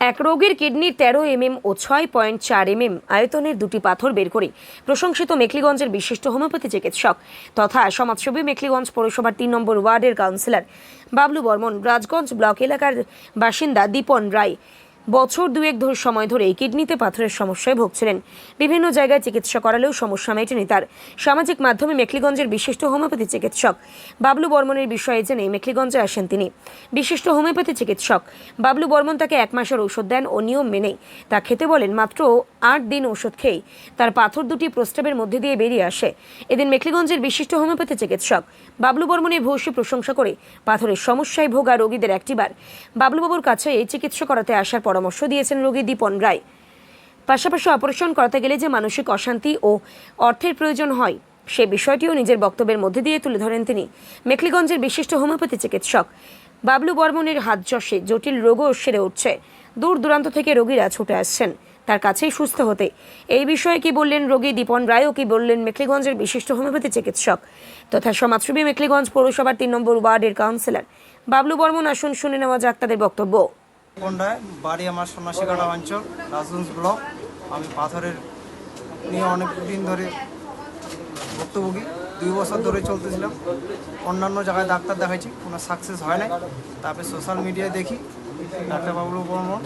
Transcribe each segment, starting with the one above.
এক রোগীর কিডনির 13 mm ও 6.4 mm আয়তনের দুটি পাথর বের করে প্রশংসিত মেখলিগঞ্জের বিশিষ্ট হোমিওপ্যাথি চিকিৎসক তথা সমাজসেবী মেখলিগঞ্জ পৌরসভার 3 নম্বর ওয়ার্ডের কাউন্সিলর বাবলু বর্মন। রাজগঞ্জ ব্লক এলাকার বাসিন্দা দীপন রায় বছর দুয়েক সময় ধরে কিডনিতে পাথরের সমস্যায় ভুগছিলেন। বিভিন্ন জায়গায় চিকিৎসা করালেও সমস্যা মেটেনি তার। সামাজিক মাধ্যমে মেখলিগঞ্জের বিশিষ্ট হোমিওপ্যাথি চিকিৎসক বাবলু বর্মনের বিষয়ে জেনে মেখলিগঞ্জে আসেন তিনি। বিশিষ্ট হোমিওপ্যাথি চিকিৎসক বাবলু বর্মন তাকে 1 মাসের ঔষধ দেন ও নিয়ম মেনে তা খেতে বলেন। মাত্র 8 দিন ঔষধ খেয়ে তার পাথর দুটি প্রস্রাবের মধ্যে দিয়ে বেরিয়ে আসে। এদিন মেখলিগঞ্জের বিশিষ্ট হোমিওপ্যাথি চিকিৎসক বাবলু বর্মনের ভূয়সী প্রশংসা করে পাথরের সমস্যায় ভোগা রোগীদের একটিবার বাবলুবাবুর কাছে এই চিকিৎসা করাতে আসার পরামর্শ দিয়েছেন রোগী দীপন রায়। পাশাপাশি অপারেশন করাতে গেলে যে মানসিক অশান্তি ও অর্থের প্রয়োজন হয় সে বিষয়টিও নিজের বক্তব্যের মধ্যে দিয়ে তুলে ধরেন তিনি। মেখলিগঞ্জের বিশিষ্ট হোমিওপ্যাথি চিকিৎসক বাবলু বর্মনের হাত যশে জটিল রোগও সেরে উঠছে। দূর দূরান্ত থেকে রোগীরা ছুটে আসছেন তার কাছেই সুস্থ হতে। এই বিষয়ে কি বললেন রোগী দীপন রায় ও কি বললেন মেখলিগঞ্জের বিশিষ্ট হোমিওপ্যাথি চিকিৎসক তথা সমাজসেবী মেখলিগঞ্জ পৌরসভার 3 নম্বর ওয়ার্ডের কাউন্সিলর বাবলু বর্মন, আসুন শুনে নেওয়া যাক তাদের বক্তব্য। বাড়ি আমার সন্ন্যাসীকাটা অঞ্চল, রাজগঞ্জ ব্লক। আমি পাথরের নিয়ে অনেক দিন ধরে ভুক্তভোগী, 2 বছর ধরে চলতেছিলাম। অন্যান্য জায়গায় ডাক্তার দেখাইছি, কোনো সাকসেস হয় নাই। তারপরে সোশ্যাল মিডিয়ায় দেখি ডাক্তার বাবলু বর্মন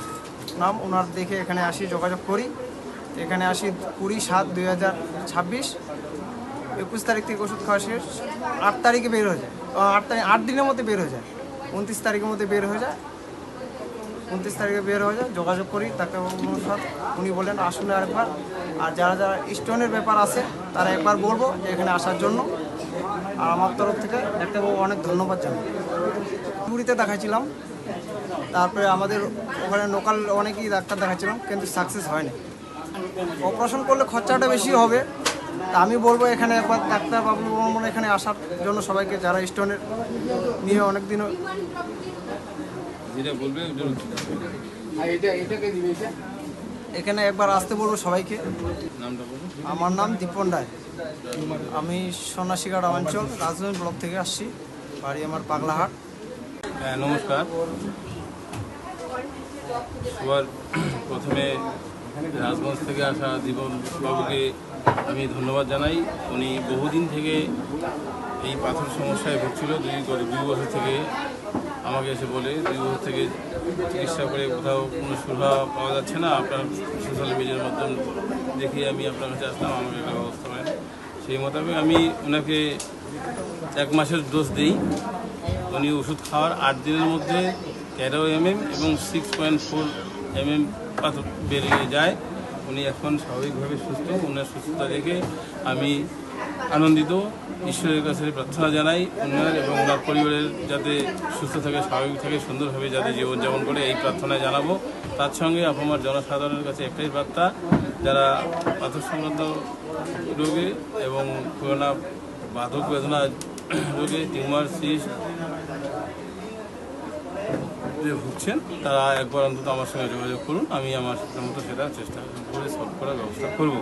নাম, ওনার দেখে এখানে আসি, যোগাযোগ করি। এখানে আসি 20/7/2026, 21 তারিখ থেকে ওষুধ খাওয়া শেষ। 8 তারিখে বের হয়ে যায়, 8 দিনের মধ্যে বের হয়ে যায়, 29 তারিখের মধ্যে বের হয়ে যায়। 29 তারিখে বের হয়ে যায়, যোগাযোগ করি ডাক্তারবাবুর সাথে। উনি বলেন আসুন আরেকবার, আর যারা যারা স্টোনের ব্যাপার আছে তারা একবার বলবো যে এখানে আসার জন্য। আর আমার তরফ থেকে ডাক্তারবাবু অনেক ধন্যবাদ জানাই। পুরীতে দেখাইছিলাম, তারপরে আমাদের ওখানে লোকাল অনেকেই ডাক্তার দেখাচ্ছিলাম, কিন্তু সাকসেস হয়নি। অপারেশন করলে খরচাটা বেশি হবে। তা আমি বলবো এখানে একবার ডাক্তার বাবলু বর্মন এখানে আসার জন্য সবাইকে, যারা স্টোনের নিয়ে অনেক দিন এখানে একবার আসতে বলবো সবাইকে। আমার নাম দীপন রায়, আমি সন্ন্যাসীকাটা অঞ্চল, রাজগঞ্জ ব্লক থেকে আসছি। বাড়ি আমার পাগলাহাট। নমস্কার। সবার প্রথমে রাজগঞ্জ থেকে আসা দীপন বাবুকে আমি ধন্যবাদ জানাই। উনি বহুদিন থেকে এই পাথর সমস্যায় ভুগছিল, 2 বছর থেকে আমাকে এসে বলে 2 বছর থেকে চিকিৎসা করে কোথাও কোনো সুবিধা পাওয়া যাচ্ছে না। আপনার সোশ্যাল মিডিয়ার মাধ্যমে দেখে আমি আপনার কাছে আসলাম, আমাকে একটা ব্যবস্থা করেন। সেই মোতাবেক আমি ওনাকে 1 মাসের ডোজ দিই। উনি ওষুধ খাওয়ার 8 দিনের মধ্যে 13 mm এবং 6.4 mm পাথর বেরিয়ে যায়। উনি এখন স্বাভাবিকভাবে সুস্থ। ওনার সুস্থতা দেখে আমি আনন্দিত। ঈশ্বরের কাছে প্রার্থনা জানাই ওনার এবং ওনার পরিবারের যাতে সুস্থ থাকে, স্বাভাবিক থাকে, সুন্দরভাবে যাতে জীবনযাপন করে, এই প্রার্থনা জানাবো। তার সঙ্গে আমার জনসাধারণের কাছে একটাই বার্তা, যারা পাথর সংক্রান্ত রোগে এবং পুরোনো বাধক বেদনা রোগে, টিউমার, সিস্ট ভুগছেন, তারা একবার অন্তত আমার সঙ্গে যোগাযোগ করুন। আমি আমার মতো সেটা চেষ্টা করে সলভ করার ব্যবস্থা করব।